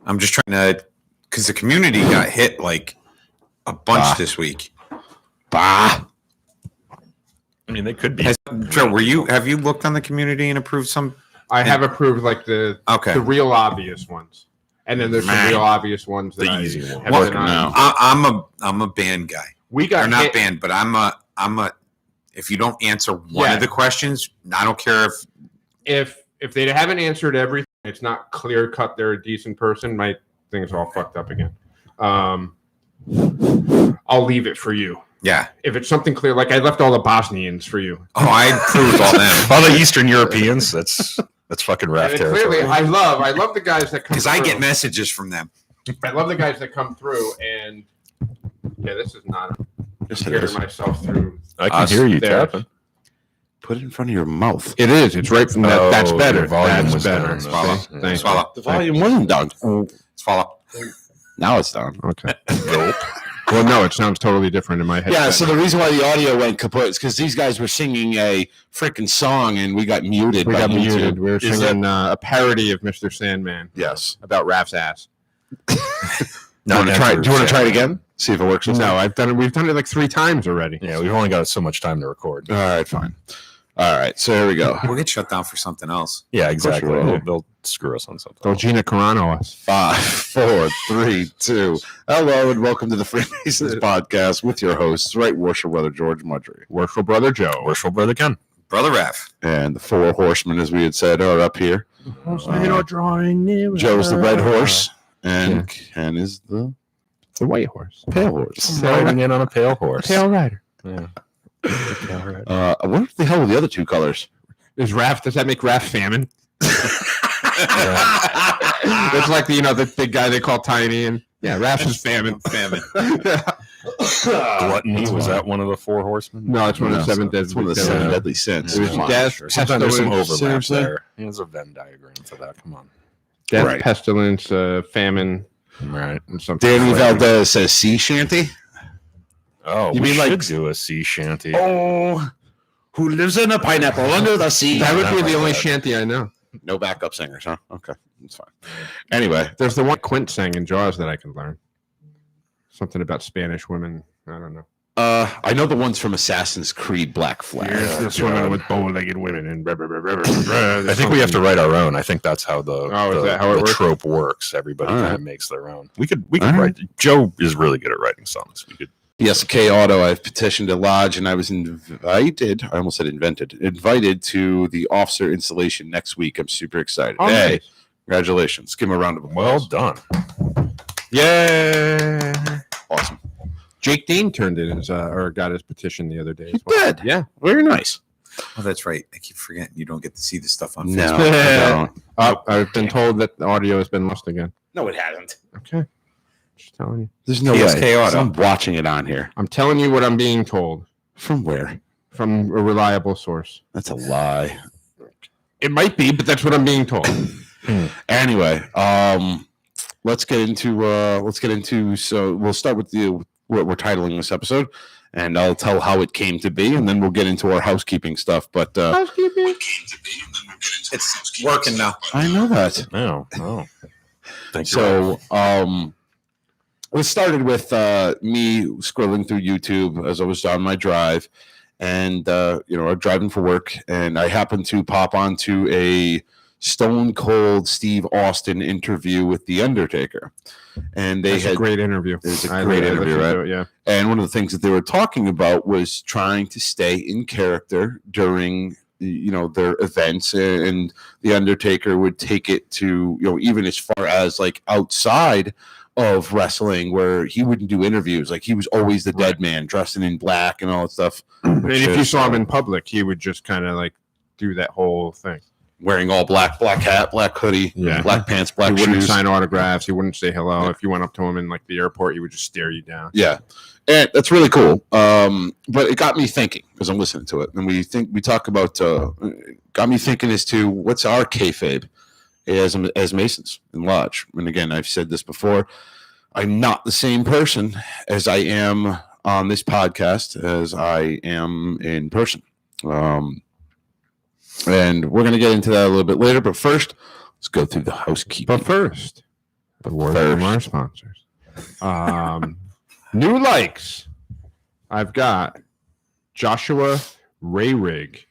I'm just trying to, because the community got hit like a bunch this week. I mean, they could be. Joe, have you looked on the community and approved some? I have approved like the real obvious ones, and then there's some real obvious ones that the easy one. I'm a band guy. We got not band, but I'm a. If you don't answer one of the questions, I don't care if they haven't answered everything, it's not clear cut. They're a decent person. My thing's all fucked up again. I'll leave it for you. Yeah. If it's something clear, like I left all the Bosnians for you. Oh, I approved all them. All the Eastern Europeans. That's fucking raft territory. Clearly, I love the guys that come. Because I get messages from them. I love the guys that come through, and this is not. Just hearing myself through. I can hear you tapping. Put it in front of your mouth. It is. It's right from that. That's better. The volume that's was better. down. Swallow. The volume wasn't down. Swallow. Now it's down. Okay. Nope. Well, no, it sounds totally different in my head. Yeah, so the reason why the audio went kaput is because these guys were singing a freaking song and we got muted. We were singing a parody of Mr. Sandman. Yes. About Raph's ass. Do you want to try it again? See if it works. No, I've done it. We've done it like 3 times already. Yeah, we've only got so much time to record. All right, fine. All right, so here we go. We'll get shut down for something else. Yeah, exactly. They'll screw us on something. They'll Gina Carano us. 5, 4, 3, 2. Hello and welcome to the Freemasons podcast with your hosts, Right Worshipful Brother George Mudry, Worshipful Brother Joe, Worshipful Brother Ken, Brother Raph, and the 4 horsemen, as we had said, are up here. Drawing nearer. Joe's the red horse, and Ken is the white horse, pale horse. Riding in on a pale horse, pale rider. Yeah. What the hell were the other 2 colors? Does that make Raph famine? That's like the big guy they call Tiny, and Raph is famine. Gluttony, was that one of the 4 horsemen? No, it's one of the 7 deadly. It's one of the 7 deadly sins. It was death. Sometimes there's some overlap Seriously? there. There's a Venn diagram for that. Come on. Death, pestilence, famine, right? And something. Danny Valdez says sea shanty. Oh, you we mean should do a sea shanty. Oh, who lives in a pineapple under the sea? That would be the only shanty I know. No backup singers, huh? Okay, that's fine. Anyway, there's the one Quint sang in Jaws that I can learn. Something about Spanish women. I don't know. I know the ones from Assassin's Creed Black Flag. Swimming with bow-legged women and I think we have to write our own. I think that's how the trope works. Everybody kind of makes their own. We could write. Joe is really good at writing songs. We could. BSK Auto, I've petitioned a lodge and I was invited. I almost said invited to the officer installation next week. I'm super excited. Oh, hey, nice. Congratulations. Give him a round of applause. Well done. Yeah. Awesome. Jake Dean turned in got his petition the other day. He did. Yeah. Very nice. Oh, that's right. I keep forgetting you don't get to see the stuff on No, Facebook. I don't. I've been told that the audio has been lost again. No, it hasn't. Okay. Just telling you. There's no BSK way. Auto. I'm watching it on here. I'm telling you what I'm being told. From where? From a reliable source. That's a lie. It might be, but that's what I'm being told. Anyway, let's get into so we'll start with what we're titling this episode, and I'll tell how it came to be, and then we'll get into our housekeeping stuff. But housekeeping. It's working now. I know that. Oh. Thank you. So, it started with me scrolling through YouTube as I was on my drive, and I'm driving for work, and I happened to pop onto a Stone Cold Steve Austin interview with The Undertaker, and they had a great interview. It was a great interview, right? Yeah. And one of the things that they were talking about was trying to stay in character during their events, and The Undertaker would take it to even as far as like outside of wrestling, where he wouldn't do interviews. Like he was always the dead man, dressed in black and all that stuff. And if you saw him in public, he would just kind of like do that whole thing. Wearing all black hat, black hoodie, black pants, black shoes. He wouldn't sign autographs. He wouldn't say hello. Yeah. If you went up to him in like the airport, he would just stare you down. Yeah, and that's really cool. But it got me thinking as I'm listening to it, and we talk about got me thinking as to what's our kayfabe as Masons in Lodge. And again, I've said this before. I'm not the same person as I am on this podcast as I am in person. And we're going to get into that a little bit later. But first, let's go through the housekeeping. But first, A word from our sponsors. New likes. I've got Joshua Rayrig,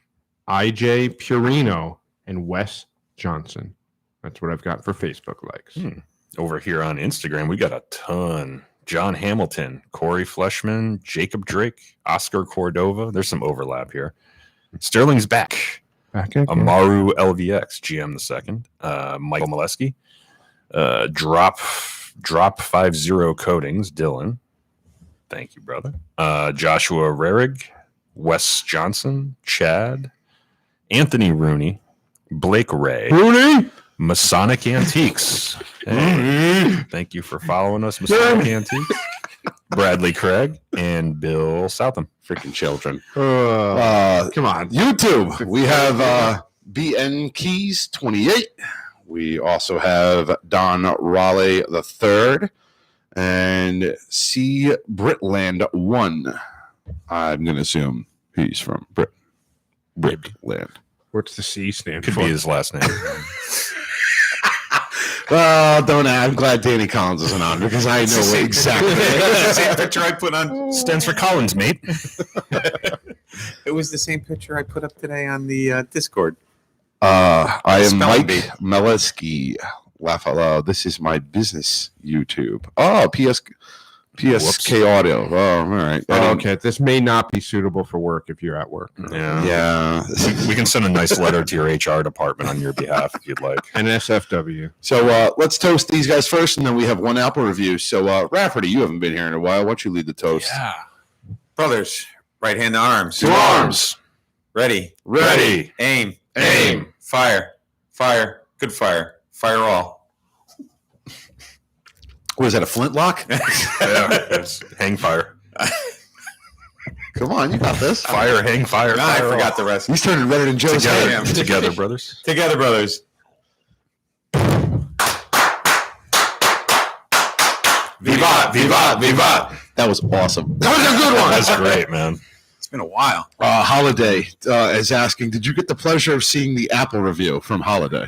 IJ Purino, and Wes Johnson. That's what I've got for Facebook likes. Over here on Instagram, we got a ton. John Hamilton, Corey Fleshman, Jacob Drake, Oscar Cordova. There's some overlap here. Sterling's back. Amaru LVX, GM the second. Michael Molesky. Drop 50 Coatings, Dylan. Thank you, brother. Joshua Rarig, Wes Johnson, Chad, Anthony Rooney, Blake Ray. Rooney! Masonic Antiques. Hey, thank you for following us, Masonic Antiques. Bradley Craig and Bill Southam. Freaking children. Come on. YouTube. We have BN Keys 28. We also have Don Raleigh III and C Britland 1. I'm going to assume he's from Britland. What's the C stand Could for? be his last name. Don't I'm glad Danny Collins isn't on because I know exactly. It's the same picture I put on. Stands for Collins, mate. It was the same picture I put up today on the Discord. I am Spelling Mike bee. Meleski. Laugh out loud. This is my business YouTube. Oh, PSK Audio. Oh, all right. Okay. This may not be suitable for work if you're at work. Yeah. We can send a nice letter to your HR department on your behalf if you'd like. An SFW. So let's toast these guys first, and then we have one Apple review. So, Rafferty, you haven't been here in a while. Why don't you lead the toast? Yeah. Brothers, right hand to arms. To arms. Ready. Aim. Fire. Good fire. Fire all. Was that a flintlock? It's hang fire. Come on, you got this. Fire, hang fire. No, I fire forgot all. the rest. He's turning redder than Joe's head. Together, brothers. Together, brothers. Vivat. That was awesome. That was a good one. That's great, man. It's been a while. Holiday is asking, did you get the pleasure of seeing the Apple review from Holiday?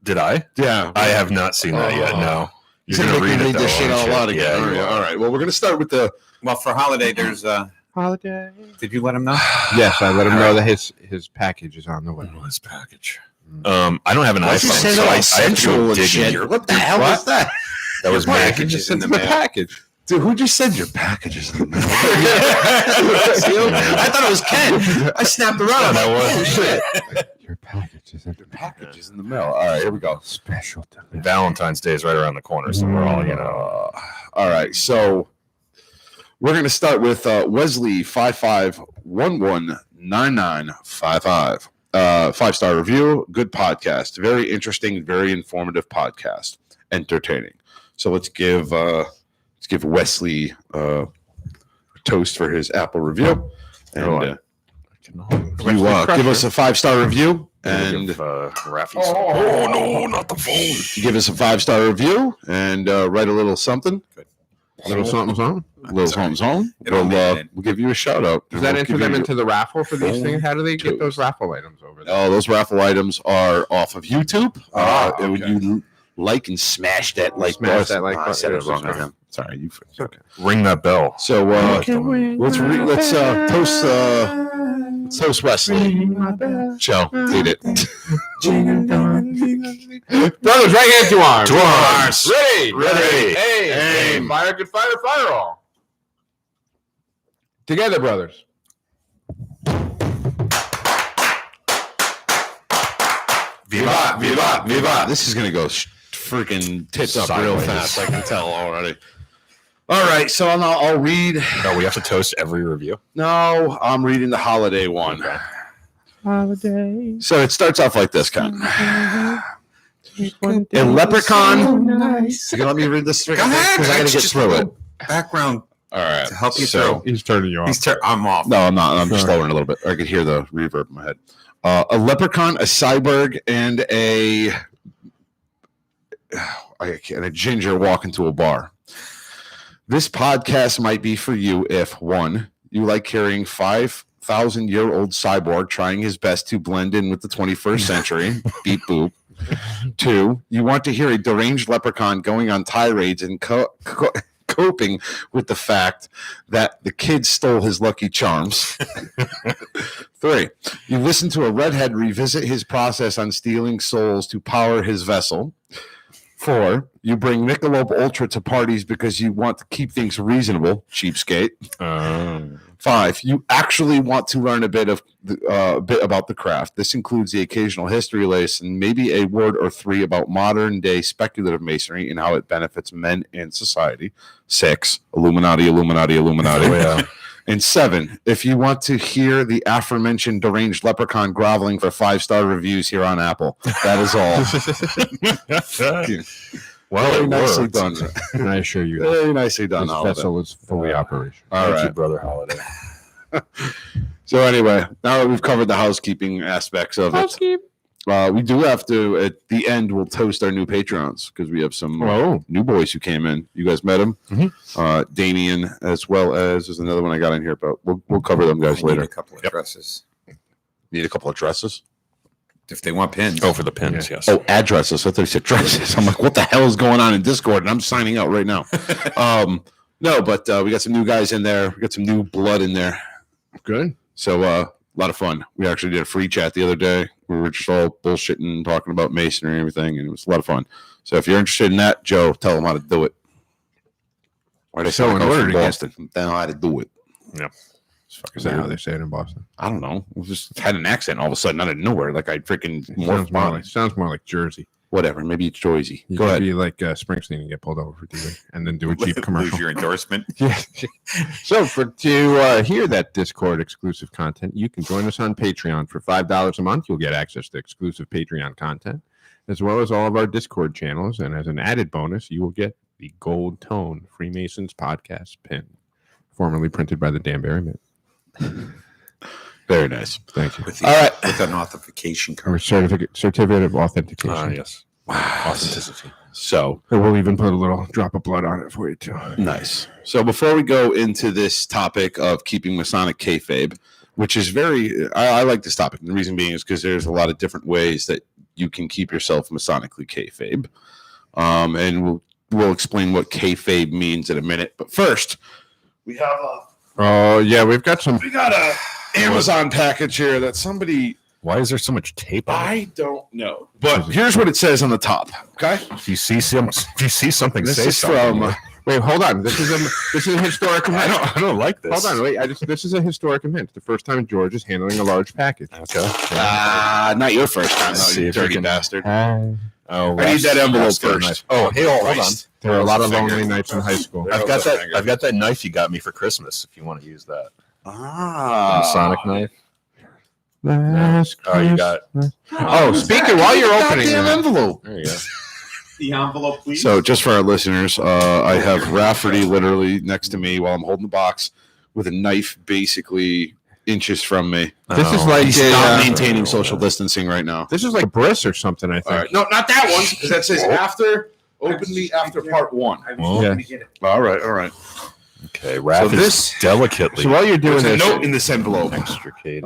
Did I? Yeah. I have not seen that yet. No. You're going to read this shit all out again. Yeah, All right. Well, we're going to start with the... Well, for holiday, there's Holiday. Did you let him know? Yes, I let him know that his package is on the way. His package. I don't have an Why'd you iPhone, say so that I all have to sensual go and dig in shit? your. What the hell was that? That was Your me. package is in the mail. package. Dude, who just said your package is in the mail? I thought it was Ken. I snapped around. That was shit. Your package is in the Package is in the mail. All right, here we go. special delivery. Valentine's Day is right around the corner, so we're all, All right, so we're going to start with Wesley 55119955. 5-star review. Good podcast. Very interesting. Very informative podcast. Entertaining. So let's give Wesley a toast for his Apple review. And you give us a 5-star review. And Raffy. Oh no, not the phone. give us a 5-star review and write a little something. Little something. Little something. We'll give you a shout out. Does that enter them into the raffle for these things? How do they get those raffle items over there? Oh, those raffle items are off of YouTube. Okay. When you like and smash that like Smash that like I button. said it wrong. Sorry. Sorry, you. Okay. Ring that bell. So let's toast Wesley. Joe, lead it. Brothers, right hand to arms. To arms. Ready. Aim. Fire, good fire, fire all. Together, brothers. Viva. This is gonna go freaking tits up real Sideways. fast. I can tell already. All right, so I'll read. No, we have to toast every review. No, I'm reading the holiday one. Holiday. So it starts off like this, Ken. A leprechaun. You can let me read this? Go ahead. Because I got to get Just through it. Background All right. to help you So- through. He's turning you off. I'm off. No, I'm not. I'm just lowering a little bit. I could hear the reverb in my head. A leprechaun, a cyborg, and a ginger walk into a bar. This podcast might be for you if, 1, you like hearing 5,000-year-old cyborg trying his best to blend in with the 21st century. Beep boop. 2, you want to hear a deranged leprechaun going on tirades and coping with the fact that the kid stole his Lucky Charms. 3, you listen to a redhead revisit his process on stealing souls to power his vessel. 4, you bring Michelob Ultra to parties because you want to keep things reasonable, cheapskate. 5, you actually want to learn a bit about the craft. This includes the occasional history lesson, maybe a word or 3 about modern day speculative masonry and how it benefits men and society. 6, Illuminati. Oh, yeah. And 7, if you want to hear the aforementioned deranged leprechaun groveling for 5-star reviews here on Apple, that is all. Well, very it nicely worked. done. And I assure you, Very nicely done, this Holiday. vessel is fully operational. All Thank right. you, Brother Holiday. So anyway, now that we've covered the housekeeping aspects of it, we do have to, at the end, we'll toast our new Patreons because we have some new boys who came in. You guys met them? Mm-hmm. Damien, as well as, there's another one I got in here, but we'll cover them guys later. Need a couple of dresses. Need a couple of dresses? If they want pins. Oh, for the pins, yes. Oh, addresses. I thought you said dresses. I'm like, what the hell is going on in Discord? And I'm signing out right now. No, but we got some new guys in there. We got some new blood in there. Good. So a lot of fun. We actually did a free chat the other day. We were just all bullshitting, talking about masonry and everything, and it was a lot of fun. So if you're interested in that, Joe, tell them how to do it. Or they So in order to Boston, they know how to do it. Yep. Is that how they say it in Boston? I don't know. We just had an accent all of a sudden out of nowhere. Like I freaking Sounds more like Jersey. whatever. Maybe it's Jersey. You Go could ahead. be like Springsteen and get pulled over for TV and then do a Jeep commercial. Lose your endorsement. Yeah. So to hear that Discord exclusive content, you can join us on Patreon for $5 a month. You'll get access to exclusive Patreon content, as well as all of our Discord channels. And as an added bonus, you will get the Gold Tone Freemasons podcast pin, formerly printed by the Danbury Mint. Very nice. Thank you. With the, All right. with an authentication Our code. certificate of authentication. Yes. Wow. Authenticity. So And we'll even put a little drop of blood on it for you too. nice. So before we go into this topic of keeping Masonic kayfabe, which is I like this topic. And the reason being is because there's a lot of different ways that you can keep yourself Masonically kayfabe. And we'll explain what kayfabe means in a minute. But first, we have We've got some. we got a Amazon package here that somebody, Why is there so much tape on it? I don't know. But here's what it says on the top. Okay. If you see something, This say is something. from Wait, hold on. This is a historic event. I don't like this. Hold on, wait. This is a historic event. It's the first time George is handling a large package. Okay. not your first time, Let's see though, you if we dirty can- bastard. Oh, I need that envelope first. Nice. Oh, hey, hold on. Christ. There are a lot of Finger. lonely nights in high school. I've got that knife you got me for Christmas. If you want to use that, Masonic knife. Last Oh, you got. Oh, speaking while you're opening Goddamn that, envelope. There you go. The envelope, please. So, just for our listeners, I have Rafferty literally next to me while I'm holding the box with a knife, basically inches from me. This is like He's a, not maintaining social distancing right now. this is like Briss or something. I think. All right, no, not that one, because that says after. Open the after part one. Well, Yeah. All right. Okay, wrap So it this- delicately. So while you're doing There's a this, note in this envelope. Extricated.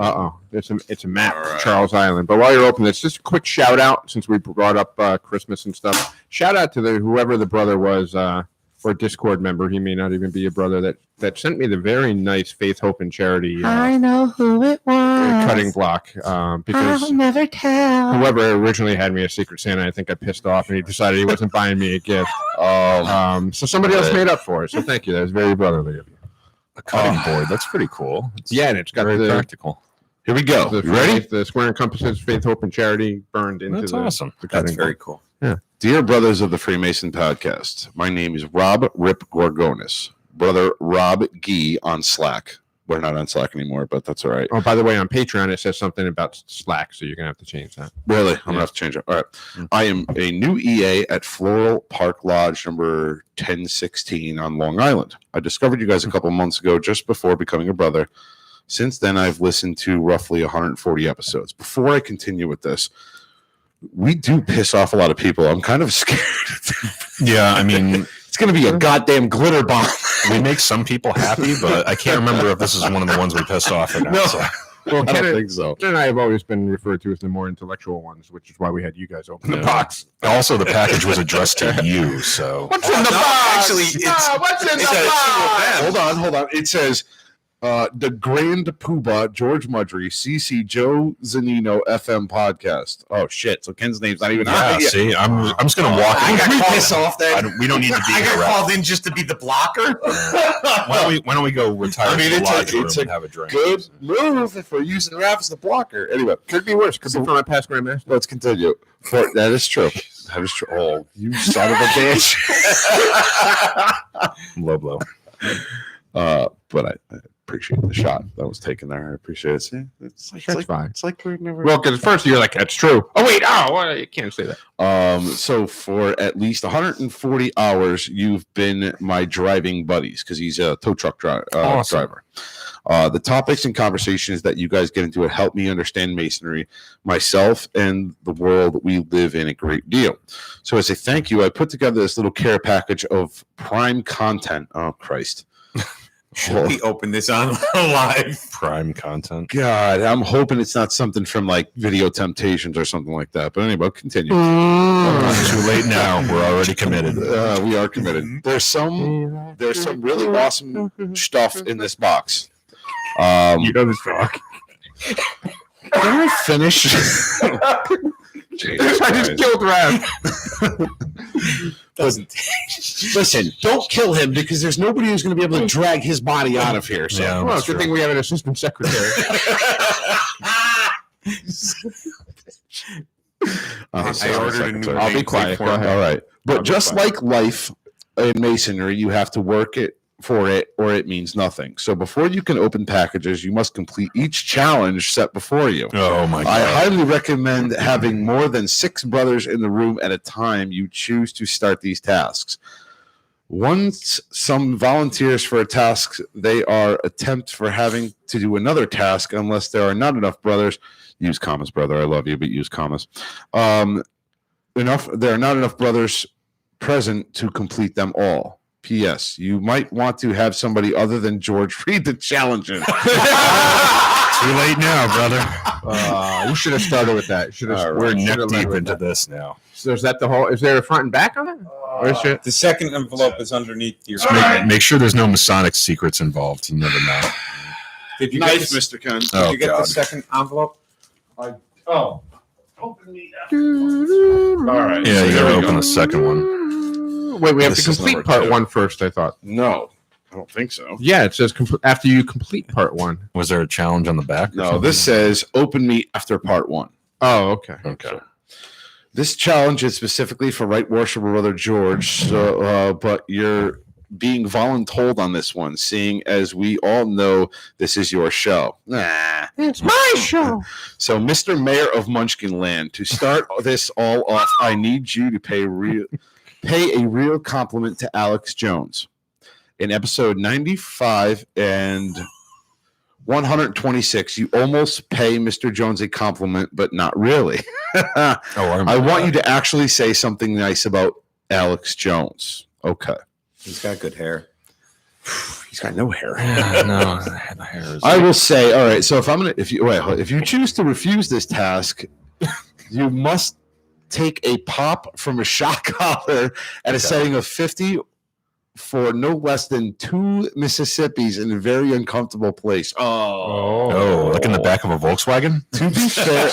it's a map All of right. Charles Island. But while you're opening this, just a quick shout out since we brought up Christmas and stuff. Shout out to whoever the brother was or Discord member. He may not even be a brother that sent me the very nice Faith, Hope, and Charity I know who it was. cutting block because I'll never tell. whoever originally had me a Secret Santa, I think I pissed off and he decided he wasn't buying me a gift. So somebody else made up for it. So thank you. That was very brotherly of you. A cutting board. That's pretty cool. It's Yeah, and it's got very the practical. Here we go. The You ready? The square and compasses, Faith, Hope, and Charity burned into That's the, awesome. the That's cutting very board. cool. Dear brothers of the Freemason podcast, my name is Rob Rip Gorgonis. Brother Rob Gee on Slack. We're not on Slack anymore, but that's all right. Oh, by the way, on Patreon, it says something about Slack, so you're going to have to change that. Really? I'm going to have to change it. All right. I am a new EA at Floral Park Lodge number 1016 on Long Island. I discovered you guys a couple months ago just before becoming a brother. Since then, I've listened to roughly 140 episodes. Before I continue with this, we do piss off a lot of people. I'm kind of scared. Yeah, I mean, It's going to be a goddamn glitter bomb. we make some people happy, but I can't remember if this is one of the ones we pissed off or not. No. So. Well, I don't think so. Ken and I have always been referred to as the more intellectual ones, which is why we had you guys open the box. Also, the package was addressed to you, so What's in the box? Actually, it's what's in the says- box? Hold on. It says the Grand Poobah, George Mudry, CC Joe Zanino FM podcast. Oh shit! So Ken's name's not even yeah. on it yet. See, I'm just gonna walk. I got called- Piss off that. we don't need to be I here. got Ralph. called in just to be the blocker. Why don't we go retire I mean, to the it's a- lodge room it's a and have a drink? Good move if we're using Raph as the blocker. Anyway, Could be worse. Could be from my past grandmaster. let's continue. That is true. That is true. Oh, you son of a bitch. Low blow. But I appreciate the shot that was taken there. I appreciate it. See, it's That's fine. It's like we're never. Well, because at first you're like, that's true. Oh, wait. Well, you can't say that. So for at least 140 hours, you've been my driving buddies because he's a tow truck driver. The topics and conversations that you guys get into it help me understand masonry, myself, and the world we live in a great deal. So as a thank you, I put together this little care package of prime content. Oh, Christ. Should we open this on live? Prime content. God, I'm hoping it's not something from like Video Temptations or something like that. But anyway, continue. Too late now. We're already committed. We are committed. There's some really awesome stuff in this box. You know this dog. Can I finish? Jesus I just Christ. killed Raph. Listen, don't kill him because there's nobody who's going to be able to drag his body out of here. So. Yeah, Well, that's good true. thing we have an assistant secretary. I ordered a new I'll be nameplate quiet. for Go him. ahead. All right. But I'll be just quiet. like life in masonry, you have to work it for it or it means nothing. So before you can open packages, you must complete each challenge set before you. Oh my I god. highly recommend having more than 6 brothers in the room at a time you choose to start these tasks. Once some volunteers for a task, they are attempt for having to do another task unless there are not enough brothers. Use commas, brother. I love you, but use commas. There are not enough brothers present to complete them all. P.S. You might want to have somebody other than George read the challenges. Too late now, brother. You should have started with that. We're neck deep into this now. So is that the whole? Is there a front and back on it? Or is it? The second envelope is underneath your. Make sure there's no Masonic secrets involved. You never know. Did you Nice, get, the, Mr. Ken. did Oh, you get God. the second envelope? Oh. All right. Yeah, so you there gotta we open go. the second one. Wait, we have This to is complete number part 2. 1 first. I thought. No, I don't think so. Yeah, it says after you complete part 1. Was there a challenge on the back? or No, something? this says open me after part 1. Oh, okay. Okay. This challenge is specifically for Right Worshipful Brother George, so, but you're being voluntold on this one, seeing as we all know this is your show. Nah. It's my show. So, Mr. Mayor of Munchkin Land, to start this all off, I need you to pay a real compliment to Alex Jones. In episode 95 and 126, you almost pay Mr. Jones a compliment, but not really. I want you to actually say something nice about Alex Jones. Okay. He's got good hair. He's got no hair. No, the hair is. I will say, all right. So if you choose to refuse this task, you must take a pop from a shot collar at a setting of 50 for no less than 2 Mississippis in a very uncomfortable place. Oh, like in the back of a Volkswagen? To be fair,